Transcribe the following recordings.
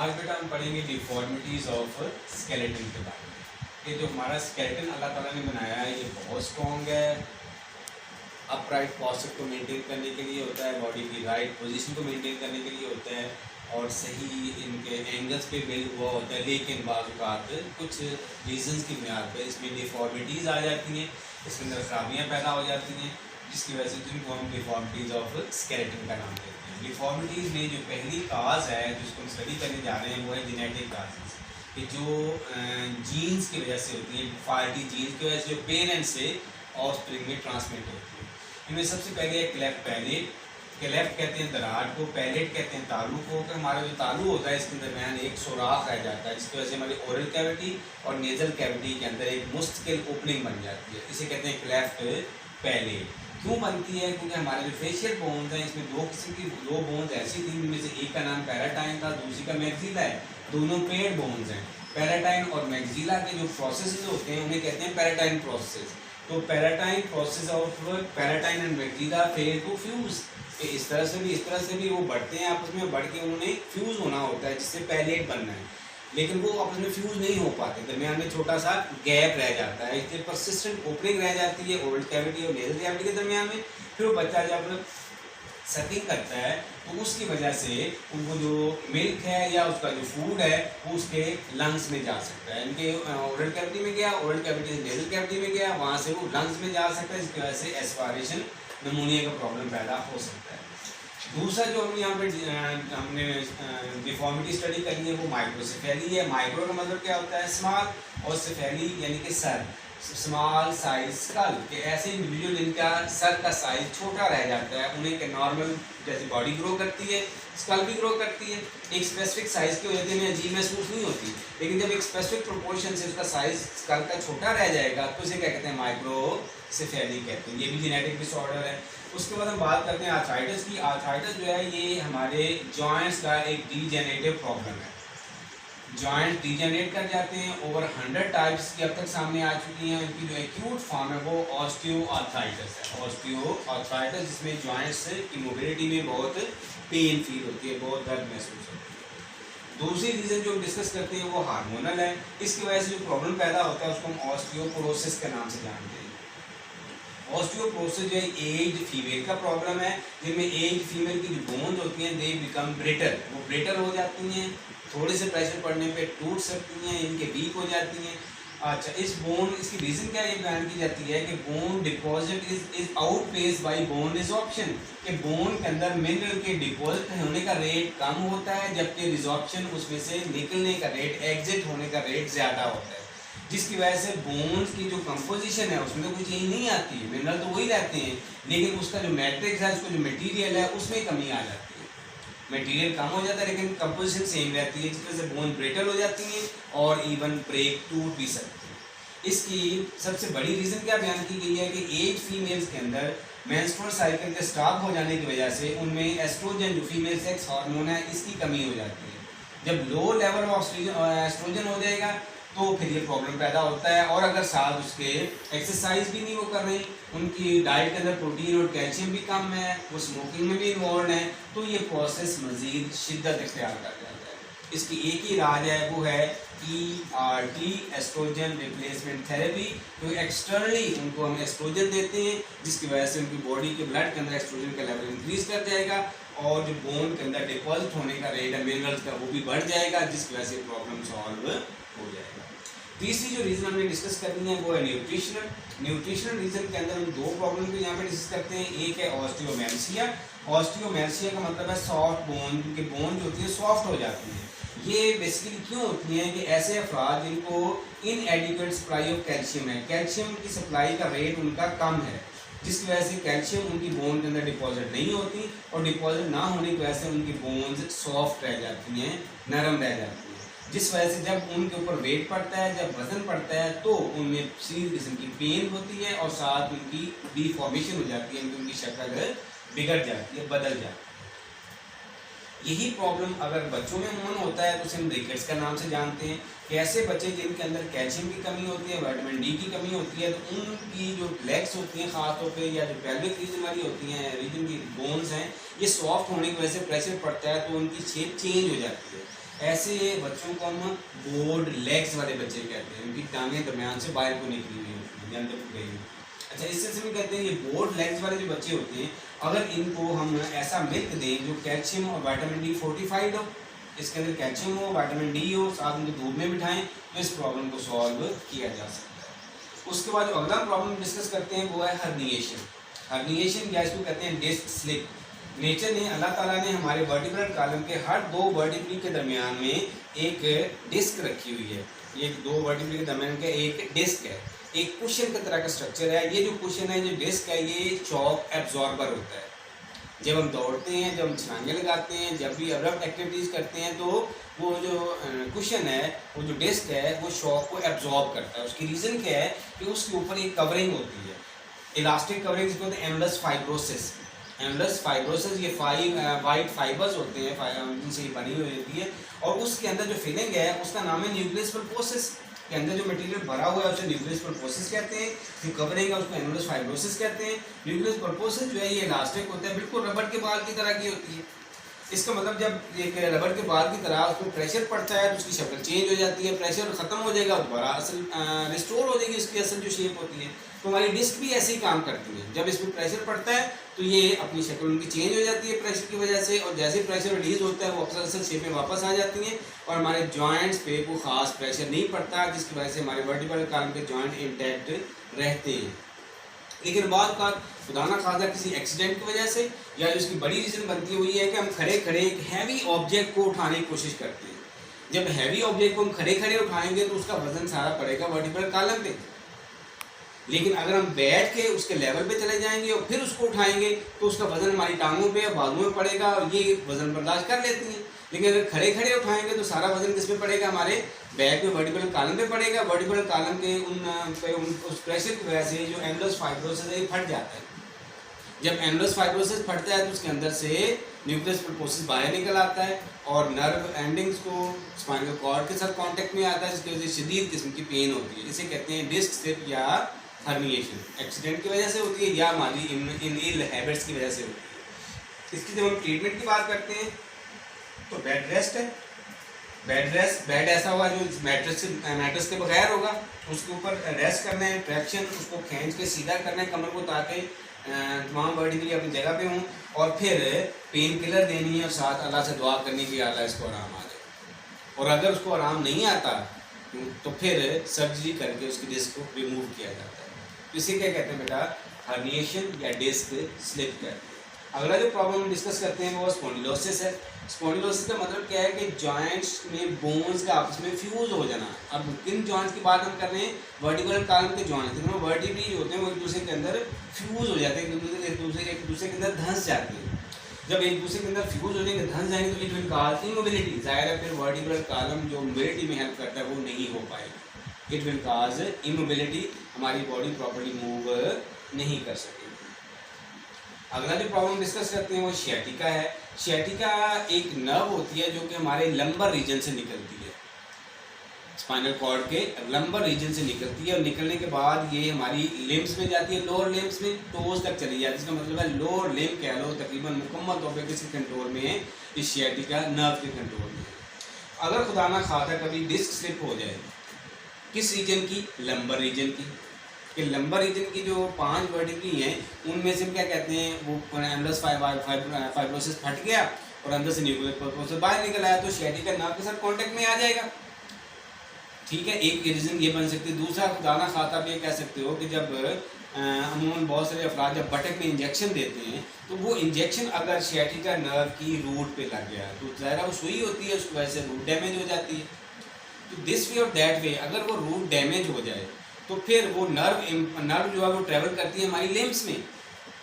आज बेटा हम पढ़ेंगे डिफॉर्मिटीज़ ऑफ स्केलेटन के बारे में। ये जो हमारा स्केलेटन अल्लाह ताला ने बनाया है ये बहुत स्ट्रॉन्ग है। अपराइट पॉस्चर को मेंटेन करने के लिए होता है, बॉडी की राइट पोजीशन को मेंटेन करने के लिए होता है और सही इनके एंगल्स पे बिल्ड हुआ होता है। लेकिन बाज़ औक़ात कुछ रीजंस की बुनियाद पर इसमें डिफॉर्मिटीज़ आ जाती हैं, इसके अंदर खराबियाँ पैदा हो जाती हैं, जिसकी वजह से जिनको हम डिफॉर्मिटीज़ ऑफ स्केलेटन का नाम देते हैं। डिफॉर्मिटीज़ में जो पहली काज है जिसको हम स्टडी करने जा रहे हैं वो है जेनेटिक काजेज़, कि जो जीन्स की वजह से होती हैं, फॉल्टी जीन्स की वजह से जो पेरेंट्स से ऑफस्प्रिंग में ट्रांसमिट होती है। इनमें सबसे पहले है क्लेफ्ट पैलेट। क्लेफ्ट कहते हैं दरार को, पैलेट कहते हैं तालू को। कि हमारा जो तालू होता है इसके दरमियान एक सुराख रह जाता है, जिसकी वजह से हमारी ओरल कैविटी और नेजल कैविटी के अंदर एक मुस्तकिल ओपनिंग बन जाती है। इसे कहते हैं क्लेफ्ट पैलेट। क्यों बनती है? क्योंकि हमारे जो फेशियल बोन्स हैं इसमें दो किस्म की दो बोन्स ऐसी थी, जिनमें से एक का नाम पैराटाइन था, दूसरी का मैक्सिला है। दोनों पेड बोन्स हैं। पैराटाइन और मैक्सिला के जो प्रोसेस होते हैं उन्हें कहते हैं पैराटाइन प्रोसेस। तो palatine process of palatine and maxilla fail to fuse. इस तरह से भी वो बढ़ते हैं, आपस में बढ़ के उन्होंने फ्यूज होना होता है जिससे पैलेट बनना है, लेकिन वो आपस में फ्यूज नहीं हो पाते, दरमियान में छोटा सा गैप रह जाता है, इसलिए परसिस्टेंट ओपनिंग रह जाती है ओरल कैविटी और नेजल कैविटी के दरमियान में। फिर वो बच्चा जब सकिंग करता है तो उसकी वजह से उनको जो मिल्क है या उसका जो फूड है वो उसके लंग्स में जा सकता है। इनके ओरल कैविटी में गया, ओरल कैविटी से नेजल कैविटी में गया, वहाँ से वो लंग्स में जा सकता है, जिसकी वजह से एस्पायरेशन निमोनिया का प्रॉब्लम पैदा हो सकता है। दूसरा जो हम यहाँ पे हमने डिफॉर्मिटी स्टडी करी है वो माइक्रोसेफेली है। माइक्रो का मतलब क्या होता है? स्मॉल, और सेफेली यानी कि सर, स्मॉल साइज स्कल, के ऐसे इंडिविजुअल जिनका सर का साइज छोटा रह जाता है, उन्हें नॉर्मल जैसे बॉडी ग्रो करती है स्कल भी ग्रो करती है, एक स्पेसिफिक साइज की वजह से अजीब महसूस नहीं होती, लेकिन जब एक स्पेसिफिक प्रोपोर्शन से उसका साइज स्कल का छोटा रह जाएगा तो उसे क्या कहते हैं? माइक्रोसेफेली कहते हैं। ये भी जेनेटिक डिसऑर्डर है। उसके बाद हम बात करते हैं आर्थराइटिस की। आर्थराइटिस जो है ये हमारे जॉइंट्स का एक डीजेनरेटिव प्रॉब्लम है। जॉइंट डीजेनरेट कर जाते हैं। ओवर 100 टाइप्स की अब तक सामने आ चुकी हैं। इनकी जो एक्यूट फॉर्म है वो ऑस्टियोआर्थराइटिस है। ऑस्टियोआर्थराइटिस जिसमें जॉइंट्स की मोबिलिटी में बहुत पेन फील होती है, बहुत दर्द महसूस होती है। दूसरी रीज़न जो हम डिस्कस करते हैं वो हार्मोनल है। इसकी वजह से जो प्रॉब्लम पैदा होता है उसको हम ऑस्टियोपोरोसिस के नाम से जानते हैं। ऑस्टियोपोरोसिस जो है एज्ड फीमेल का प्रॉब्लम है, जिनमें एज्ड फीमेल की जो बोन्स होती हैं दे बिकम ब्रिटल, वो ब्रिटल हो जाती हैं, थोड़े से प्रेशर पड़ने पे टूट सकती हैं, इनके वीक हो जाती हैं। अच्छा, इस बोन इसकी रीज़न क्या ये बयान की जाती है कि bone deposit is outpace bye bone resorption, कि बोन के अंदर मिनरल के डिपॉजिट होने का रेट कम होता है, जबकि रिजॉर्प्शन उसमें से निकलने का रेट, एग्जिट होने का रेट ज़्यादा होता है, जिसकी वजह से बोन्स की जो कंपोजिशन है उसमें तो कोई चेंज नहीं आती है, मिनरल तो वही रहते हैं, लेकिन उसका जो मैट्रिक्स है, उसका जो मटेरियल है उसमें कमी आ जाती है। मटेरियल कम हो जाता है लेकिन कंपोजिशन सेम रहती है, जिसकी वजह से बोन ब्रिटल हो जाती हैं और इवन ब्रेक टूट भी सकती है। इसकी सबसे बड़ी रीज़न क्या बयान की गई है कि एज फीमेल्स के अंदर मेंस्ट्रुअल साइकिल के स्टॉप हो जाने की वजह से उनमें एस्ट्रोजन जो फीमेल सेक्स हार्मोन है इसकी कमी हो जाती है। जब लो लेवल ऑफ एस्ट्रोजन हो जाएगा तो फिर ये प्रॉब्लम पैदा होता है। और अगर साथ उसके एक्सरसाइज भी नहीं वो कर रहे, उनकी डाइट के अंदर प्रोटीन और कैल्शियम भी कम है, वो स्मोकिंग में भी इन्वॉल्व है, तो ये प्रोसेस मज़ीद शिद्दत इख्तियार कर जाता है। इसकी एक ही इलाज है, वो है ERT, एस्ट्रोजन रिप्लेसमेंट थेरेपी। तो एक्सटर्नली उनको हम एस्ट्रोजन देते हैं, जिसकी वजह से उनकी बॉडी के ब्लड के अंदर एस्ट्रोजन का लेवल इंक्रीज कर जाएगा और जो बोन के अंदर डिपॉजिट होने का रेट है मिनरल्स का वो भी बढ़ जाएगा, जिसकी वजह से प्रॉब्लम सॉल्व हो जाएगा। तीसरी जो रीज़न हमने डिस्कस करनी है वो है न्यूट्रिशनल रीज़न के अंदर हम दो प्रॉब्लम को यहाँ पे डिस्कस करते हैं। एक है ऑस्टियोमेल्सिया। ऑस्टियोमेल्सिया का मतलब है सॉफ्ट बोन, क्योंकि बोन जो होती है सॉफ्ट हो जाती है। ये बेसिकली क्यों होती हैं कि ऐसे अफराद जिनको इनएडिक्वेट सप्लाई ऑफ कैल्शियम है, कैल्शियम की सप्लाई का रेट उनका कम है, जिसकी वजह से कैल्शियम उनकी बोन के अंदर डिपॉजिट नहीं होती और डिपॉजिट ना होने की वजह से उनकी बोन्स सॉफ्ट रह जाती हैं, नरम रह जाती हैं, जिस वजह से जब उनके ऊपर वेट पड़ता है, जब वजन पड़ता है तो उनमें सीरियस किस्म की पेन होती है और साथ उनकी डिफॉर्मेशन हो जाती है, उनकी शक्ल बिगड़ जाती है, बदल जाती है। यही प्रॉब्लम अगर बच्चों में होना होता है तो उसे हम रिकेट्स का नाम से जानते हैं कि ऐसे बच्चे जिनके अंदर कैल्शियम की कमी होती है, विटामिन डी की कमी होती है, तो उनकी जो लेग्स होती हैं ख़ासतौर पे या जो पेल्विक रीजन वाली होती हैं, रीजन की बोन्स हैं, ये सॉफ्ट होने की वजह से प्रेशर पड़ता है तो उनकी शेप चेंज हो जाती है। ऐसे बच्चों को हम बोर्ड लेग्स वाले बच्चे कहते हैं, उनकी टांगें दरमियान से बाहर को निकली हुई होती हैं, अंदर को गई हुई। अच्छा, इस सिलसिले में कहते हैं ये बोर्ड लेग्स वाले जो बच्चे होते हैं, अगर इनको हम ऐसा मिल्क दें जो कैल्शियम और विटामिन डी फोर्टिफाइड हो, इसके अंदर कैल्शियम हो, विटामिन डी हो, साथ उनको दूध में बिठाएं, तो इस प्रॉब्लम को सॉल्व किया जा सकता है। उसके बाद जो अगला प्रॉब्लम डिस्कस करते हैं वो है हर्निएशन। हर्निएशन या इसको कहते हैं डिस्क स्लिप। नेचर ने, अल्लाह ताला ने हमारे वर्टिब्रल कॉलम के हर दो वर्टिब्री के दरमियान में एक डिस्क रखी हुई है। ये दो वर्टिब्री के दरमियान का एक डिस्क है, एक कुशन की तरह का स्ट्रक्चर है। ये जो कुशन है, जो डिस्क है, ये शॉक एब्जॉर्बर होता है। जब हम दौड़ते हैं, जब हम छलांगे लगाते हैं, जब भी अब्रप्ट एक्टिविटीज़ करते हैं, तो वो जो कुशन है, वो जो डिस्क है, वो शॉक को एब्जॉर्ब करता है। उसकी रीज़न क्या है कि उसके ऊपर एक कवरिंग होती है, इलास्टिक कवरिंग, जिसको कहते हैं एमलस फाइब्रोसिस। एमलस फाइब्रोसिस, ये वाइट फाइबर्स होते हैं, उनसे ये बनी हुई होती है, और उसके अंदर जो फिलिंग है उसका नाम है न्यूक्लियस पल्पोसिस। के अंदर जो मटेरियल भरा हुआ है उसे न्यूक्लियस पल्पोसिस कहते हैं, जो कवरिंग है उसको एमलस फाइब्रोसिस कहते हैं। न्यूक्लियस पल्पोसिस जो है ये इलास्टिक होता है, बिल्कुल रबड़ के बाल की तरह की होती है। इसका मतलब जब एक रबड़ के बाल की तरह उसमें प्रेशर पड़ता है तो उसकी शक्ल चेंज हो जाती है, प्रेशर ख़त्म हो जाएगा, दोबारा असल रिस्टोर हो जाएगी उसकी असल जो शेप होती है। तो हमारी डिस्क भी ऐसे ही काम करती है, जब इसमें प्रेशर पड़ता है तो ये अपनी शक्ल उनकी चेंज हो जाती है प्रेशर की वजह से, और जैसे प्रेशर रिलीज होता है वो असल शेप में वापस आ जाती हैं, और हमारे जॉइंट्स पे कोई ख़ास प्रेशर नहीं पड़ता, जिसकी वजह से हमारे वर्टिब्रल कॉलम के जॉइंट इंटैक्ट रहते हैं। लेकिन बाद का खुदा ना खासा किसी एक्सीडेंट की वजह से, या जो उसकी बड़ी रीज़न बनती हुई है कि हम खड़े खड़े एक हैवी ऑब्जेक्ट को उठाने की कोशिश करते हैं। जब हैवी ऑब्जेक्ट को हम खड़े खड़े उठाएंगे तो उसका वजन सारा पड़ेगा वर्टिब्रल कॉलम पे, लेकिन अगर हम बैठ के उसके लेवल पे चले जाएंगे और फिर उसको उठाएंगे तो उसका वजन हमारी टांगों पे या बाजुओं में पड़ेगा, और ये वजन बर्दाश्त कर लेती हैं। लेकिन अगर खड़े खड़े उठाएंगे तो सारा वजन किस पे पड़ेगा, हमारे बैक में वर्टिब्रल कॉलम पे पड़ेगा। वर्टिब्रल कॉलम के उस प्रेशर की वजह से जो एमलस फाइब्रोसिस है ये फट जाता है। जब एमलस फाइब्रोसिस फटता है तो उसके अंदर से न्यूक्लियस पल्पोसिस बाहर निकल आता है और नर्व एंडिंग्स को स्पाइनल कॉर्ड के साथ कांटेक्ट में आता है, जिसकी वजह से शदीद किस्म की पेन होती है। इसे कहते हैं डिस्क स्लिप या हर्निएशन। एक्सीडेंट की वजह से होती है या हमारी इन इल हैबिट्स की वजह से होती है। इसकी जब हम ट्रीटमेंट की बात करते हैं तो बेड रेस्ट है। बेड ऐसा होगा जो मैट्रेस के बगैर होगा, उसके ऊपर रेस्ट करना है, ट्रैक्शन, उसको खींच के सीधा करना है कमर को, ताकि तमाम वर्टिब्रे अपनी जगह पे हों, और फिर पेन किलर देनी है और साथ अल्लाह से दुआ करनी कि अल्लाह इसको आराम आ जाए। और अगर उसको आराम नहीं आता तो फिर सर्जरी करके उसकी डिस्क को रिमूव किया जाता है। इसे क्या कहते हैं बेटा, हर्निएशन या डिस्क स्लिप कहते हैं। अगला जो प्रॉब्लम हम डिस्कस करते हैं वो स्पॉन्डिलोसिस है। स्पॉन्डिलोसिस का मतलब क्या है कि जॉइंट्स में बोन्स का आपस में फ्यूज हो जाना। अब किन जॉइंट्स की बात हम कर रहे हैं, वर्टिब्रल कॉलम के जॉइंट्स, जिनमें वर्टिब्री जो होते हैं वो एक दूसरे के अंदर फ्यूज हो जाते हैं, एक दूसरे के अंदर धंस जाते हैं। जब एक दूसरे के अंदर फ्यूज हो जाएंगे, धंस जाएंगे, तो इट विल कॉज इमोबिलिटी। जाहिर है फिर वर्टिब्रल कॉलम जो मोबिलिटी में हेल्प करता है वो नहीं हो पाएगी। इट विल कॉज इमोबिलिटी, हमारी बॉडी प्रॉपर्ली मूव नहीं कर सकेगी। अगला जो प्रॉब्लम डिस्कस करते हैं वो शियाटिका है। शियाटिका एक नर्व होती है जो कि हमारे लंबर रीजन से निकलती है, स्पाइनल कॉर्ड के लंबर रीजन से निकलती है, और निकलने के बाद ये हमारी लिम्स में जाती है, लोअर लिम्स में टोज तक चली जाती है। इसका मतलब है लोअर लिम्ब कह लो तकरीबन मुकम्मल तौर पर किसी कंट्रोल में है, इस शियाटिका नर्व के कंट्रोल में। अगर खुदा ना खाता कभी डिस्क स्लिप हो जाए, किस रीजन की, लंबर रीजन की, कि लंबर रीजन की जो 5 वर्टिब्री हैं उनमें से क्या कहते हैं, वो एमलस फाइब्रोसिस फट गया और अंदर से न्यूक्लियस पल्पोसिस बाहर निकल आया, तो शियाटिका नर्व के साथ कांटेक्ट में आ जाएगा। ठीक है, एक रीज़न ये बन सकती है। दूसरा, खुदा खाता आप ये कह सकते हो कि जब अमूमन बहुत सारे अफराद जब बटक में इंजेक्शन देते हैं तो वो इंजेक्शन अगर शियाटिका नर्व की रूट पे लग गया तो ज़ाहिर वो सुई होती है, उसकी वजह से रूट डैमेज हो जाती है। तो दिस वे और दैट वे, अगर वो रूट डैमेज हो जाए तो फिर वो नर्व जो है वो ट्रैवल करती है हमारी लिम्स में,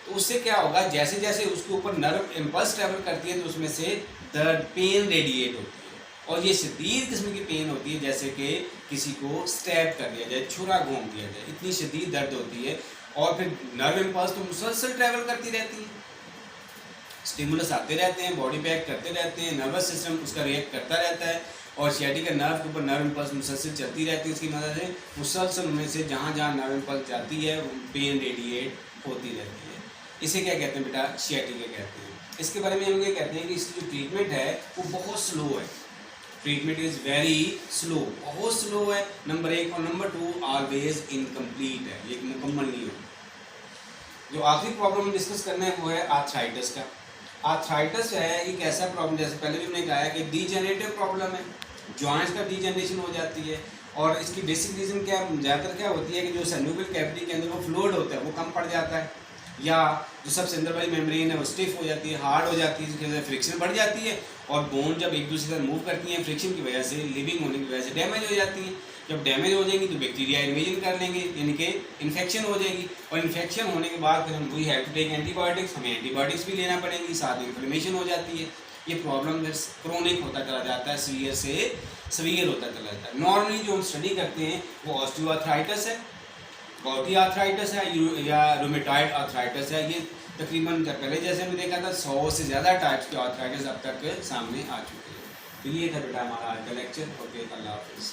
तो उससे क्या होगा, जैसे जैसे उसके ऊपर नर्व इम्पल्स ट्रैवल करती है तो उसमें से दर्द, पेन रेडिएट होती है, और ये शदीद किस्म की पेन होती है, जैसे कि किसी को स्टैब कर दिया जाए, छुरा घोंप दिया जाए, इतनी शदीद दर्द होती है। और फिर नर्व इम्पल्स तो मुसलसल ट्रैवल करती रहती है, स्टिमुलस आते रहते हैं, बॉडी पे एक्ट करते रहते हैं, नर्वस सिस्टम उसका रिएक्ट करता रहता है, और शियाटिका नर्व के ऊपर नर्व इम्पल्स मुसलसल चलती रहती है। इसकी मदद से मुसलसल में से जहाँ जहाँ नर्व इम्पल्स जाती है पेन रेडिएट होती रहती है। इसे क्या कहते हैं बेटा, शियाटिका कहते हैं। इसके बारे में हम ये कहते हैं कि इसकी जो ट्रीटमेंट है वो बहुत स्लो है। ट्रीटमेंट इज़ वेरी स्लो, बहुत स्लो है, नंबर 1, और नंबर 2 ऑलवेज इनकम्प्लीट है, ये मुकम्मल नहीं होता। जो आखिरी प्रॉब्लम डिस्कस करना है वो है आर्थराइटिस का। आर्थराइटिस है एक ऐसा प्रॉब्लम, जैसे पहले भी हमने कहा है कि डीजेनरेटिव प्रॉब्लम है, जॉइंट्स का डीजनरेशन हो जाती है। और इसकी बेसिक रीज़न क्या ज़्यादातर क्या होती है कि जो सेन्यूबल कैविटी के अंदर वो फ्लूइड होता है वो कम पड़ जाता है, या जो सबसे अंदर वाली मेम्ब्रेन है वो स्टिफ हो जाती है, हार्ड हो जाती है, जिसकी वजह से फ्रिक्शन बढ़ जाती है, और बोन जब एक दूसरे से मूव करती हैं फ्रिक्शन की वजह से, लिविंग होने की वजह से डैमेज हो जाती है। जब डैमेज हो जाएंगी तो बैक्टीरिया इन्वेजन कर लेंगे, यानी कि इन्फेक्शन हो जाएगी, और इन्फेक्शन होने के बाद फिर हम we have to take antibiotics, हमें एंटीबायोटिक्स भी लेना पड़ेंगी, साथ में इन्फ्लेमेशन हो जाती है। ये प्रॉब्लम फिर क्रोनिक होता चला जाता है, सीवियर से सीवियर होता चला जाता है। नॉर्मली जो हम स्टडी करते हैं वो ऑस्टियोआर्थराइटिस है, गॉटी आर्थराइटिस है, या रूमेटॉइड आर्थराइटिस है। ये तकरीबन पहले जैसे हमने देखा था 100 से ज़्यादा टाइप्स के आर्थराइटिस अब तक सामने आ चुके हैं। तो ये था बेटा हमारा आज का लेक्चर। ओके, अल्लाह हाफिज़।